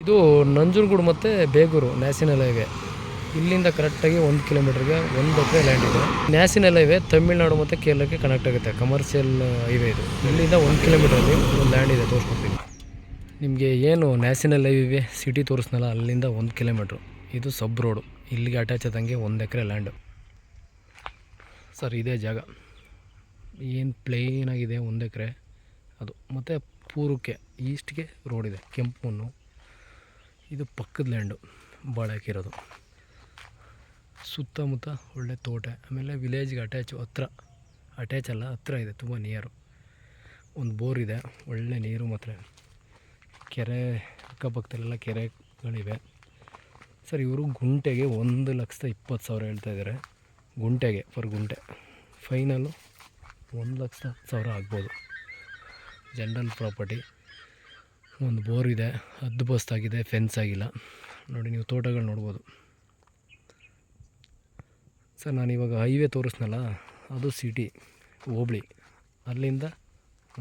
ಇದು ನಂಜನಗೂಡು ಮತ್ತು Begur national highway. ಇಲ್ಲಿಂದ ಕರೆಕ್ಟಾಗಿ 1 ಕಿಲೋಮೀಟ್ರಿಗೆ 1 ಎಕರೆ ಲ್ಯಾಂಡ್ ಇದೆ. ನ್ಯಾಷನಲ್ ಹೈವೇ ತಮಿಳ್ನಾಡು ಮತ್ತು ಕೇರಳಕ್ಕೆ ಕನೆಕ್ಟ್ ಆಗುತ್ತೆ. ಕಮರ್ಷಿಯಲ್ ಹೈವೇ ಇದು. ಇಲ್ಲಿಂದ 1 ಕಿಲೋಮೀಟ್ರಲ್ಲಿ ಒಂದು ಲ್ಯಾಂಡ್ ಇದೆ, ತೋರಿಸ್ಕೊಡ್ತೀನಿ ನಿಮಗೆ. ಏನು ನ್ಯಾಷನಲ್ ಹೈವೇ ಸಿಟಿ ತೋರಿಸ್ನಲ್ಲ, ಅಲ್ಲಿಂದ 1 ಕಿಲೋಮೀಟ್ರು. ಇದು ಸಬ್ ರೋಡು. ಇಲ್ಲಿಗೆ ಅಟ್ಯಾಚ್ ಆದಂಗೆ 1 ಎಕರೆ ಲ್ಯಾಂಡು ಸರ್. ಇದೇ ಜಾಗ ಏನು ಪ್ಲೇನಾಗಿದೆ 1 ಎಕರೆ ಅದು. ಮತ್ತು ಪೂರ್ವಕ್ಕೆ ಈಸ್ಟ್ಗೆ ರೋಡ್ ಇದೆ, ಕೆಂಪು ಮಣ್ಣು. ಇದು ಪಕ್ಕದ ಲ್ಯಾಂಡು ಬಾಳೆ ಹಾಕಿರೋದು. ಸುತ್ತಮುತ್ತ ಒಳ್ಳೆ ತೋಟ. ಆಮೇಲೆ ವಿಲೇಜ್ಗೆ ಅಟ್ಯಾಚ್ ಅಲ್ಲ, ಹತ್ರ ಇದೆ, ತುಂಬ ನಿಯರು. ಒಂದು ಬೋರ್ ಇದೆ, ಒಳ್ಳೆ ನೀರು. ಮತ್ತು ಕೆರೆ ಅಕ್ಕಪಕ್ಕದಲ್ಲೆಲ್ಲ ಕೆರೆಗಳಿವೆ ಸರ್. ಇವರು ಗುಂಟೆಗೆ 1,20,000 ಹೇಳ್ತಾಯಿದ್ದಾರೆ. ಗುಂಟೆಗೆ ಪರ್ ಗುಂಟೆ. ಫೈನಲ್ಲು 1,10,000 ಆಗ್ಬೋದು. General property. ಒಂದು ಬೋರ್ ಇದೆ, ಹದ್ದುಬಸ್ತಾಗಿದೆ, ಫೆನ್ಸ್ ಆಗಿಲ್ಲ. ನೋಡಿ, ನೀವು ತೋಟಗಳು ನೋಡ್ಬೋದು ಸರ್. ನಾನಿವಾಗ ಹೈವೇ ತೋರಿಸ್ನಲ್ಲ, ಅದು ಸಿಟಿ ಹೋಬಳಿ. ಅಲ್ಲಿಂದ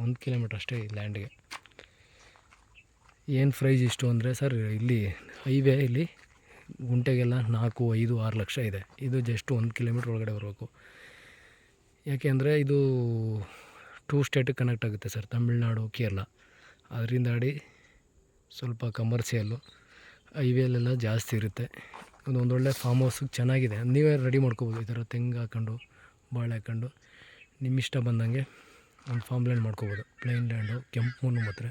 1 ಕಿಲೋಮೀಟ್ರ್ ಅಷ್ಟೇ ಈ ಲ್ಯಾಂಡ್ಗೆ. ಏನು ಪ್ರೈಸ್ ಇಷ್ಟು ಅಂದರೆ ಸರ್, ಇಲ್ಲಿ ಹೈವೇ ಇಲ್ಲಿ ಗುಂಟೆಗೆಲ್ಲ 4, 5, 6 ಲಕ್ಷ ಇದೆ. ಇದು ಜಸ್ಟ್ 1 ಕಿಲೋಮೀಟ್ರ್ ಒಳಗಡೆ ಬರಬೇಕು. ಯಾಕೆ ಅಂದರೆ ಇದು 2 ಸ್ಟೇಟಿಗೆ ಕನೆಕ್ಟ್ ಆಗುತ್ತೆ ಸರ್, ತಮಿಳ್ನಾಡು ಕೇರಳ. ಅದರಿಂದ ಆಡಿ ಸ್ವಲ್ಪ ಕಮರ್ಷಿಯಲ್ಲು ಹೈವೇಲೆಲ್ಲ ಜಾಸ್ತಿ ಇರುತ್ತೆ. ಒಂದೊಳ್ಳೆ ಫಾರ್ಮ್ ಹೌಸಿಗೆ ಚೆನ್ನಾಗಿದೆ. ನೀವೇ ರೆಡಿ ಮಾಡ್ಕೋಬೋದು. ಈ ಥರ ತೆಂಗು ಹಾಕ್ಕೊಂಡು, ಬಾಳೆ ಹಾಕ್ಕೊಂಡು, ನಿಮ್ಮ ಇಷ್ಟ ಬಂದಂಗೆ ಒಂದು ಫಾರ್ಮ್ ಲ್ಯಾಂಡ್ ಮಾಡ್ಕೋಬೋದು. ಪ್ಲೈನ್ ಲ್ಯಾಂಡು, ಕೆಂಪು ಮಣ್ಣು. ಮತ್ತು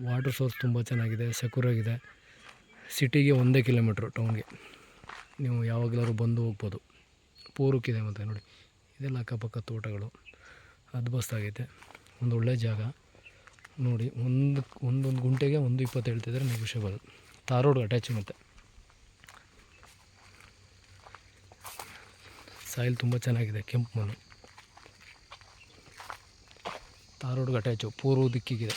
ವಾಟರ್ ಸೋರ್ಸ್ ತುಂಬ ಚೆನ್ನಾಗಿದೆ, ಸೆಕ್ಯೂರ್ ಆಗಿದೆ. ಸಿಟಿಗೆ 1 ಕಿಲೋಮೀಟ್ರು, ಟೌನ್ಗೆ ನೀವು ಯಾವಾಗಲಾದ್ರು ಬಂದು ಹೋಗ್ಬೋದು. ಪೂರಕ್ಕಿದೆ. ಮತ್ತು ನೋಡಿ, ಇದೆಲ್ಲ ಅಕ್ಕಪಕ್ಕ ತೋಟಗಳು, ಹದ್ಬಸ್ತಾಗೈತೆ. ಒಂದೊಳ್ಳೆ ಜಾಗ ನೋಡಿ. ಒಂದೊಂದು ಗುಂಟೆಗೆ 1,20 ಹೇಳ್ತಿದ್ದಾರೆ, ನೆಗೋಷಿಯಬಲ್. Tar road attach. ಮತ್ತು ಸಾಯಿಲ್ ತುಂಬ ಚೆನ್ನಾಗಿದೆ, ಕೆಂಪು ಮಣ್ಣು. ತಾರ್ ರೋಡ್ಗೆ ಅಟ್ಯಾಚು, ಪೂರ್ವ ದಿಕ್ಕಿಗಿದೆ.